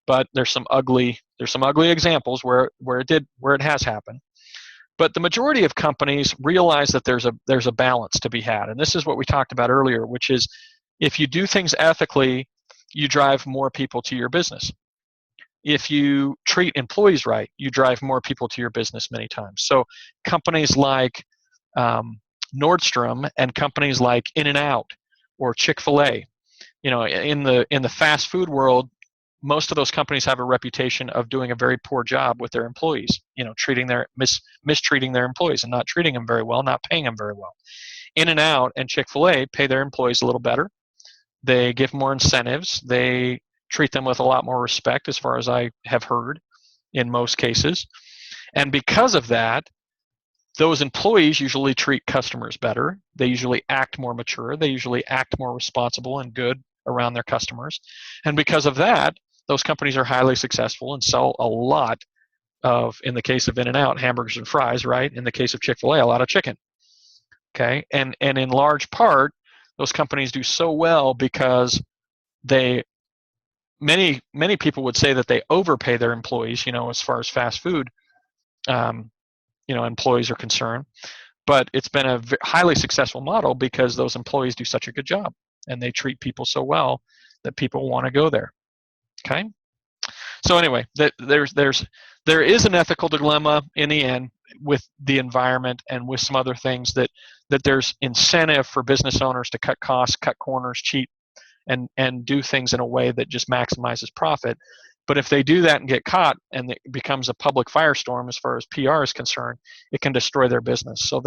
But there's some ugly examples where it has happened. But the majority of companies realize that there's a balance to be had. And this is what we talked about earlier, which is if you do things ethically, you drive more people to your business. If you treat employees right, you drive more people to your business many times. So companies like Nordstrom and companies like In-N-Out or Chick-fil-A, in the fast food world, most of those companies have a reputation of doing a very poor job with their employees, mistreating their employees and not treating them very well, not paying them very well. In-N-Out and Chick-fil-A pay their employees a little better. They give more incentives. They treat them with a lot more respect, as far as I have heard, in most cases. And because of that, those employees usually treat customers better. They usually act more mature. They usually act more responsible and good around their customers. And because of that, those companies are highly successful and sell a lot of, in the case of In-N-Out, hamburgers and fries, right? In the case of Chick-fil-A, a lot of chicken. Okay, and in large part, those companies do so well because many people would say that they overpay their employees, as far as fast food, employees are concerned. But it's been a highly successful model because those employees do such a good job and they treat people so well that people want to go there. Okay. So anyway, there is an ethical dilemma in the end with the environment and with some other things that there's incentive for business owners to cut costs, cut corners, cheat, and do things in a way that just maximizes profit. But if they do that and get caught and it becomes a public firestorm as far as PR is concerned, it can destroy their business. So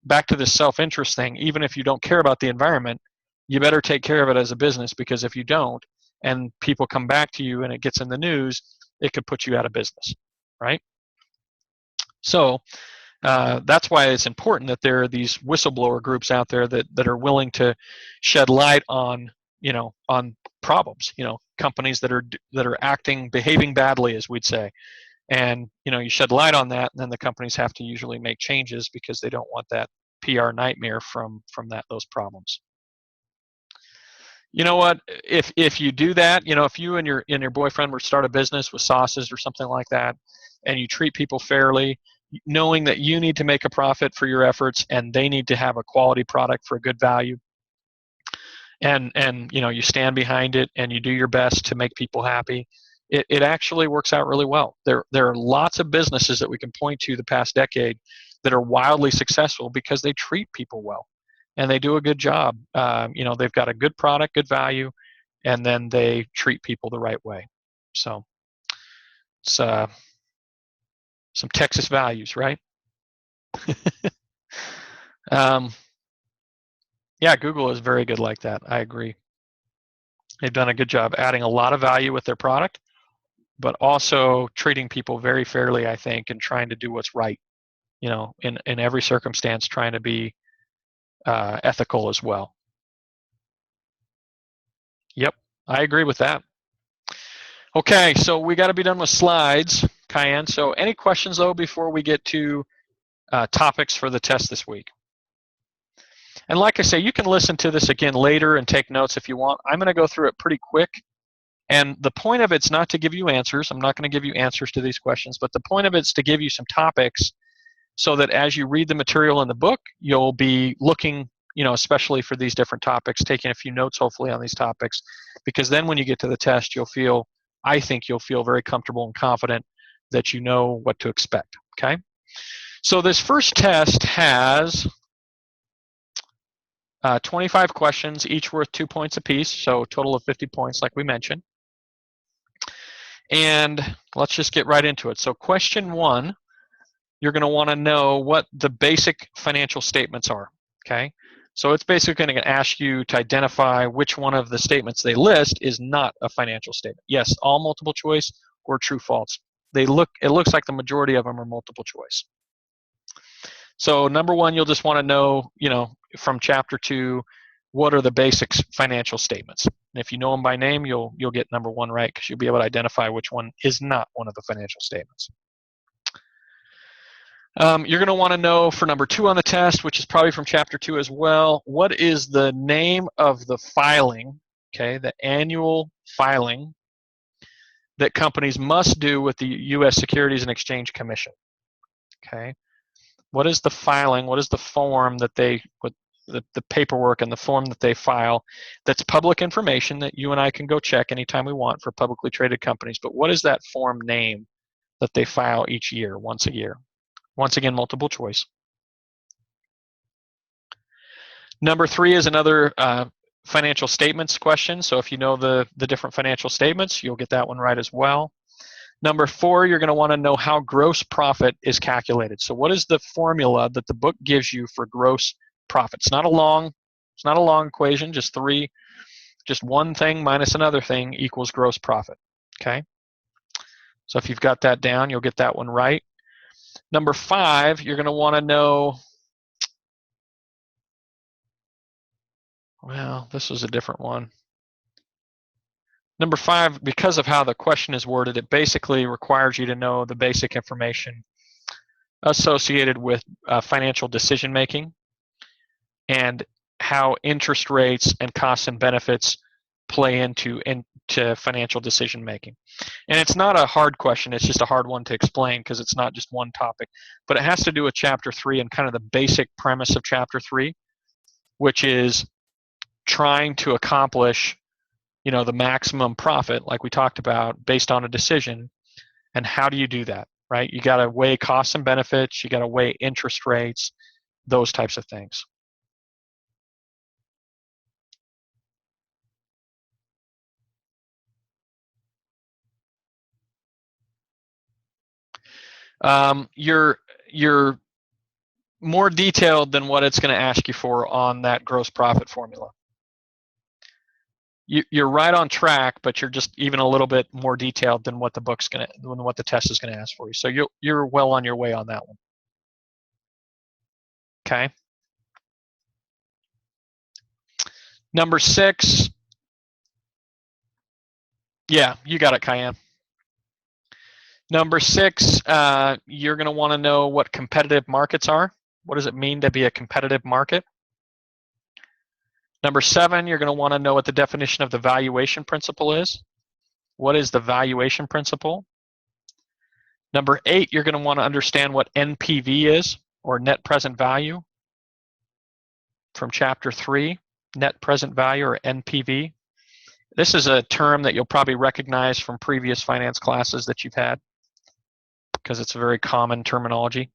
back to this self-interest thing, even if you don't care about the environment, you better take care of it as a business, because if you don't, and people come back to you and it gets in the news, it could put you out of business, right? So that's why it's important that there are these whistleblower groups out there that are willing to shed light on, on problems, companies that are behaving badly, as we'd say. And you shed light on that, and then the companies have to usually make changes because they don't want that PR nightmare from those problems. You know what? If you do that, if you and your boyfriend were to start a business with sauces or something like that, and you treat people fairly, knowing that you need to make a profit for your efforts and they need to have a quality product for a good value, and you stand behind it and you do your best to make people happy, it actually works out really well. There are lots of businesses that we can point to the past decade that are wildly successful because they treat people well and they do a good job. They've got a good product, good value, and then they treat people the right way. So it's some Texas values, right? Yeah, Google is very good like that. I agree. They've done a good job adding a lot of value with their product, but also treating people very fairly, I think, and trying to do what's right, in every circumstance, trying to be ethical as well. Yep, I agree with that. Okay, so we got to be done with slides, Cayenne. So any questions, though, before we get to topics for the test this week? And like I say, you can listen to this again later and take notes if you want. I'm going to go through it pretty quick. And the point of it's not to give you answers. I'm not going to give you answers to these questions, but the point of it's to give you some topics so that as you read the material in the book, you'll be looking, especially for these different topics, taking a few notes hopefully on these topics, because then when you get to the test, I think you'll feel very comfortable and confident that you know what to expect, okay? So this first test has 25 questions, each worth 2 points apiece, so a total of 50 points like we mentioned. And let's just get right into it. So question 1, you're going to want to know what the basic financial statements are, okay? So it's basically going to ask you to identify which one of the statements they list is not a financial statement. Yes, all multiple choice or true false. It looks like the majority of them are multiple choice. So number 1, you'll just want to know, from chapter 2, what are the basic financial statements? And if you know them by name, you'll get number 1 right, because you'll be able to identify which one is not one of the financial statements. You're going to want to know for number 2 on the test, which is probably from chapter 2 as well, what is the name of the filing, okay, the annual filing that companies must do with the U.S. Securities and Exchange Commission, okay? What is the filing, what is the form that the paperwork and the form that they file that's public information that you and I can go check anytime we want for publicly traded companies, but what is that form name that they file each year, once a year? Once again, multiple choice. Number 3 is another financial statements question. So if you know the different financial statements, you'll get that one right as well. Number 4, you're going to want to know how gross profit is calculated. So what is the formula that the book gives you for gross profit? It's not a long equation, just one thing minus another thing equals gross profit, okay? So if you've got that down, you'll get that one right. Number 5, you're going to want to know, well, this was a different one. Number 5, because of how the question is worded, it basically requires you to know the basic information associated with financial decision making and how interest rates and costs and benefits play into financial decision making. And it's not a hard question, it's just a hard one to explain because it's not just one topic, but it has to do with chapter 3 and kind of the basic premise of chapter 3, which is trying to accomplish the maximum profit, like we talked about, based on a decision. And how do you do that, right? You got to weigh costs and benefits, you got to weigh interest rates, those types of things. You're more detailed than what it's going to ask you for on that gross profit formula. you're right on track, but you're just even a little bit more detailed than what the what the test is gonna ask for you. So you're well on your way on that one. Okay. Number 6. Yeah, you got it, Cayenne. Number 6, you're going to want to know what competitive markets are. What does it mean to be a competitive market? Number 7, you're going to want to know what the definition of the valuation principle is. What is the valuation principle? Number 8, you're going to want to understand what NPV is, or net present value, from chapter 3, net present value, or NPV. This is a term that you'll probably recognize from previous finance classes that you've had, because it's a very common terminology.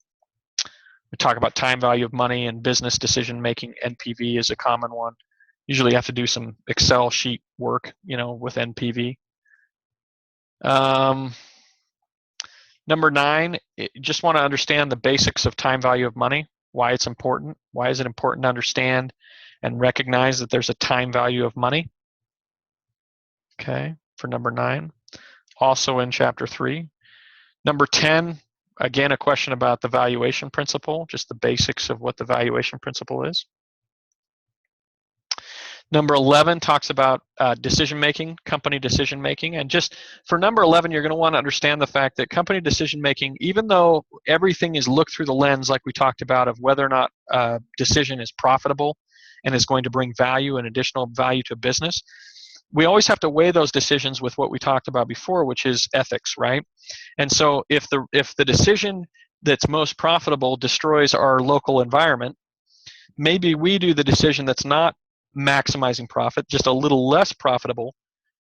We talk about time value of money and business decision making. NPV is a common one. Usually you have to do some Excel sheet work, with NPV. Number 9, just want to understand the basics of time value of money, why it's important. Why is it important to understand and recognize that there's a time value of money? Okay, for number 9, also in chapter 3. Number 10, again, a question about the valuation principle, just the basics of what the valuation principle is. Number 11 talks about decision-making, company decision-making. And just for number 11, you're going to want to understand the fact that company decision-making, even though everything is looked through the lens, like we talked about, of whether or not a decision is profitable and is going to bring value and additional value to business, we always have to weigh those decisions with what we talked about before, which is ethics, right? And so if the decision that's most profitable destroys our local environment, maybe we do the decision that's not maximizing profit, just a little less profitable,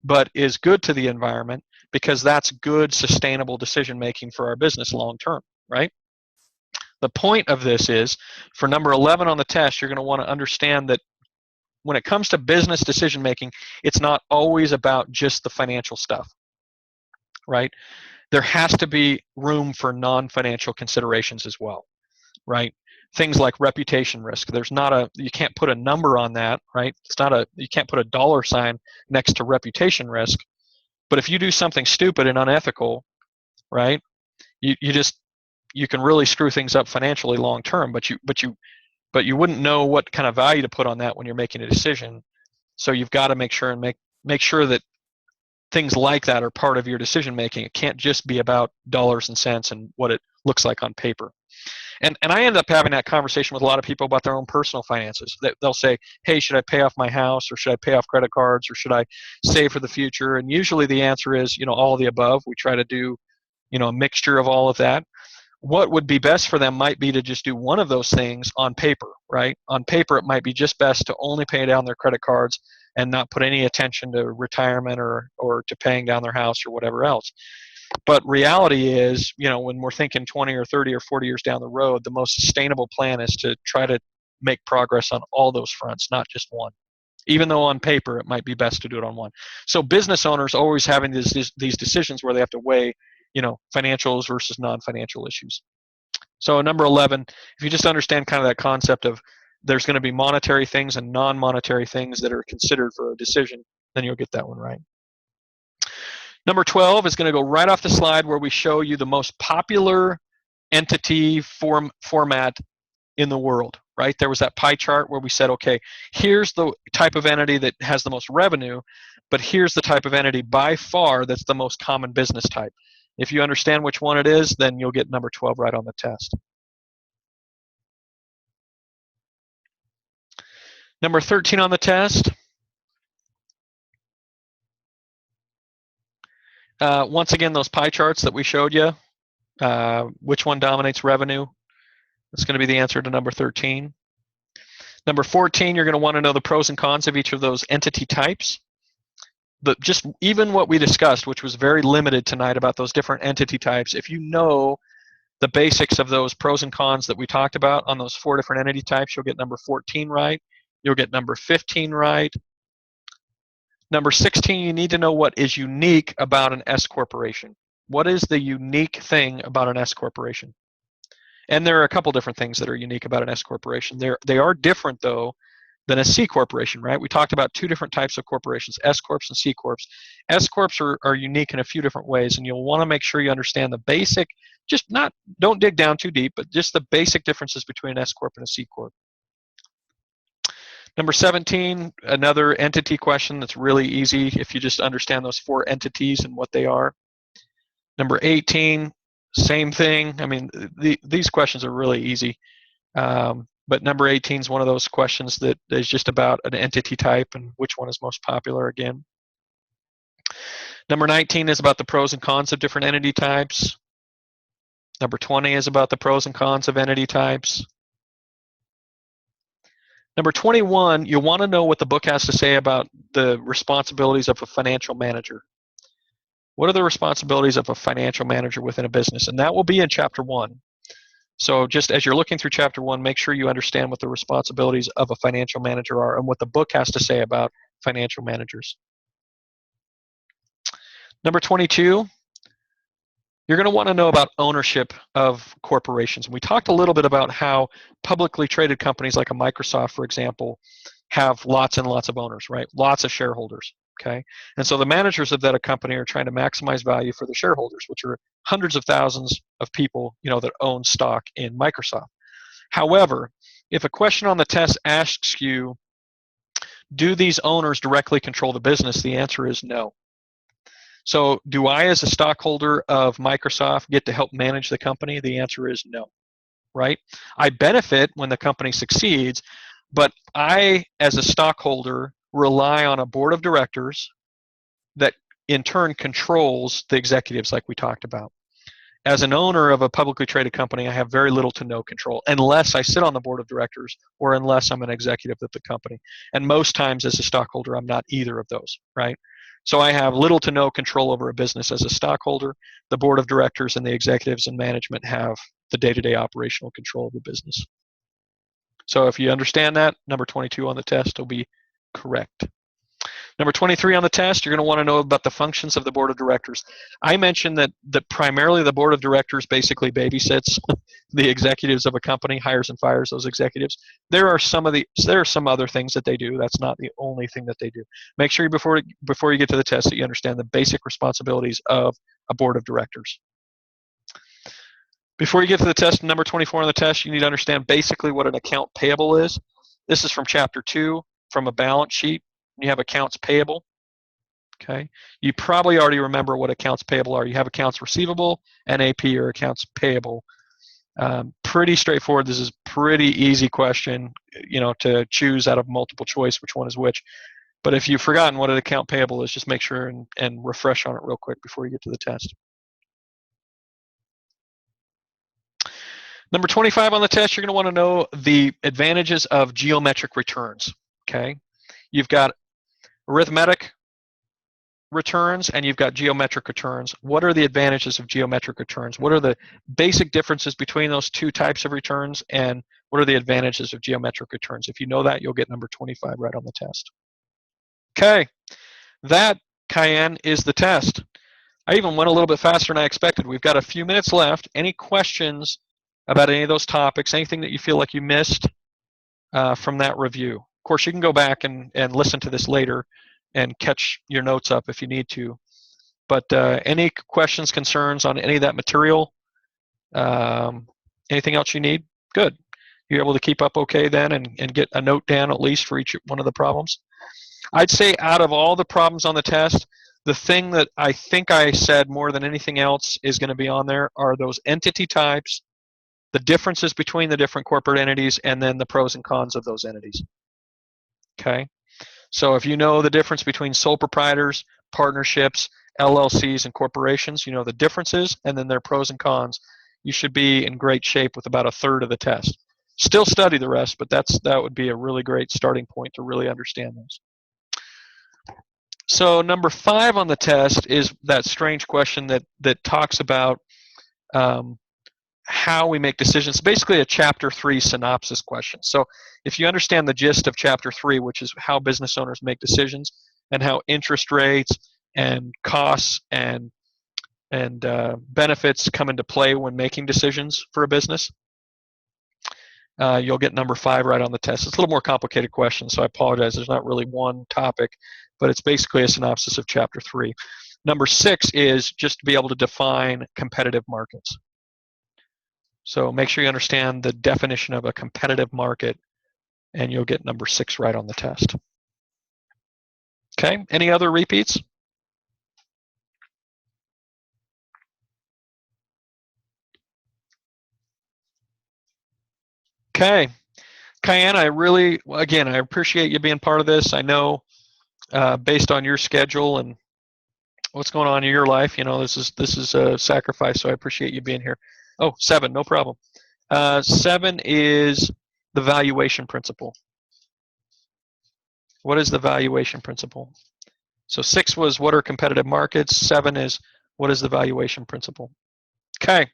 but is good to the environment, because that's good, sustainable decision making for our business long term, right? The point of this is, for number 11 on the test, you're going to want to understand that when it comes to business decision making, it's not always about just the financial stuff, right? There has to be room for non-financial considerations as well, right? Things like reputation risk. You can't put a number on that, right? You can't put a dollar sign next to reputation risk. But if you do something stupid and unethical, right, you can really screw things up financially long term. But you wouldn't know what kind of value to put on that when you're making a decision. So you've got to make sure that things like that are part of your decision making. It can't just be about dollars and cents and what it looks like on paper. And I end up having that conversation with a lot of people about their own personal finances. They'll say, hey, should I pay off my house, or should I pay off credit cards, or should I save for the future? And usually the answer is, all of the above. We try to do, a mixture of all of that. What would be best for them might be to just do one of those things on paper, right? On paper, it might be just best to only pay down their credit cards and not put any attention to retirement or to paying down their house or whatever else. But reality is, when we're thinking 20 or 30 or 40 years down the road, the most sustainable plan is to try to make progress on all those fronts, not just one. Even though on paper it might be best to do it on one. So business owners always having these decisions where they have to weigh, financials versus non-financial issues. So number 11, if you just understand kind of that concept of there's going to be monetary things and non-monetary things that are considered for a decision, then you'll get that one right. Number 12 is going to go right off the slide where we show you the most popular entity format in the world, right? There was that pie chart where we said, okay, here's the type of entity that has the most revenue, but here's the type of entity by far that's the most common business type. If you understand which one it is, then you'll get number 12 right on the test. Number 13 on the test. Once again, those pie charts that we showed you, which one dominates revenue? That's going to be the answer to number 13. Number 14, you're going to want to know the pros and cons of each of those entity types. But just even what we discussed, which was very limited tonight about those different entity types, if you know the basics of those pros and cons that we talked about on those 4 different entity types, you'll get number 14 right. You'll get number 15 right. Number 16, you need to know what is unique about an S corporation. What is the unique thing about an S corporation? And there are a couple different things that are unique about an S corporation. They are different, though, than a C corporation, right? We talked about two different types of corporations, S corps and C corps. S corps are unique in a few different ways, and you'll want to make sure you understand the basic, don't dig down too deep, but just the basic differences between an S corp and a C corp. Number 17, another entity question that's really easy if you just understand those four entities and what they are. Number 18, same thing. I mean, these questions are really easy. But number 18 is one of those questions that is just about an entity type and which one is most popular again. Number 19 is about the pros and cons of different entity types. Number 20 is about the pros and cons of entity types. Number 21, you'll want to know what the book has to say about the responsibilities of a financial manager. What are the responsibilities of a financial manager within a business? And that will be in Chapter 1. So just as you're looking through Chapter 1, make sure you understand what the responsibilities of a financial manager are and what the book has to say about financial managers. Number 22, you're going to want to know about ownership of corporations. We talked a little bit about how publicly traded companies like a Microsoft, for example, have lots and lots of owners, right? Lots of shareholders, okay? And so the managers of that company are trying to maximize value for the shareholders, which are hundreds of thousands of people, that own stock in Microsoft. However, if a question on the test asks you, do these owners directly control the business? The answer is no. So do I, as a stockholder of Microsoft, get to help manage the company? The answer is no, right? I benefit when the company succeeds, but I, as a stockholder, rely on a board of directors that in turn controls the executives like we talked about. As an owner of a publicly traded company, I have very little to no control unless I sit on the board of directors or unless I'm an executive of the company. And most times as a stockholder, I'm not either of those, right? So I have little to no control over a business as a stockholder. The board of directors and the executives and management have the day-to-day operational control of the business. So if you understand that, number 22 on the test will be correct. Number 23 on the test, you're going to want to know about the functions of the board of directors. I mentioned that primarily the board of directors basically babysits the executives of a company, hires and fires those executives. There are some other things that they do. That's not the only thing that they do. Make sure before you get to the test that you understand the basic responsibilities of a board of directors. Before you get to the test, number 24 on the test, you need to understand basically what an account payable is. This is from Chapter 2, from a balance sheet. You have accounts payable. Okay. You probably already remember what accounts payable are. You have accounts receivable and AP or accounts payable. Pretty straightforward. This is pretty easy question, to choose out of multiple choice which one is which. But if you've forgotten what an account payable is, just make sure and refresh on it real quick before you get to the test. Number 25 on the test, you're going to want to know the advantages of geometric returns. Okay. You've got arithmetic returns and you've got geometric returns. What are the advantages of geometric returns? What are the basic differences between those two types of returns, and what are the advantages of geometric returns? If you know that, you'll get number 25 right on the test. Okay, that, Cayenne, is the test. I even went a little bit faster than I expected. We've got a few minutes left. Any questions about any of those topics, anything that you feel like you missed from that review? Of course, you can go back and listen to this later and catch your notes up if you need to. But any questions, concerns on any of that material? Anything else you need? Good. You're able to keep up okay then and get a note down at least for each one of the problems? I'd say out of all the problems on the test, the thing that I think I said more than anything else is going to be on there are those entity types, the differences between the different corporate entities, and then the pros and cons of those entities. Okay? So if you know the difference between sole proprietors, partnerships, LLCs, and corporations, you know the differences and then their pros and cons, you should be in great shape with about a third of the test. Still study the rest, but that would be a really great starting point to really understand those. So number 5 on the test is that strange question that talks about how we make decisions, basically a Chapter 3 synopsis question. So if you understand the gist of Chapter 3, which is how business owners make decisions and how interest rates and costs and benefits come into play when making decisions for a business, you'll get number 5 right on the test. It's a little more complicated question, so I apologize. There's not really one topic, but it's basically a synopsis of chapter 3. Number 6 is just to be able to define competitive markets. So make sure you understand the definition of a competitive market, and you'll get number 6 right on the test. Okay, any other repeats? Okay, Cayenne, I appreciate you being part of this. I know based on your schedule and what's going on in your life, this is a sacrifice, so I appreciate you being here. Oh, 7, no problem. 7 is the valuation principle. What is the valuation principle? So 6 was what are competitive markets. 7 is what is the valuation principle. Okay.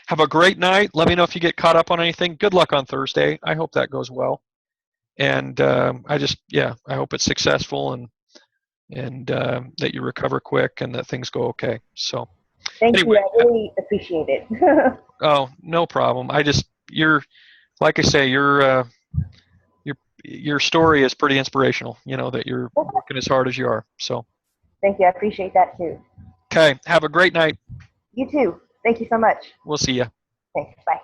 Have a great night. Let me know if you get caught up on anything. Good luck on Thursday. I hope that goes well. And I hope it's successful and that you recover quick and that things go okay. So Thank you. I really appreciate it. Oh, no problem. Like I say, your story is pretty inspirational, that you're working as hard as you are. So thank you. I appreciate that too. Okay. Have a great night. You too. Thank you so much. We'll see you. Thanks. Bye.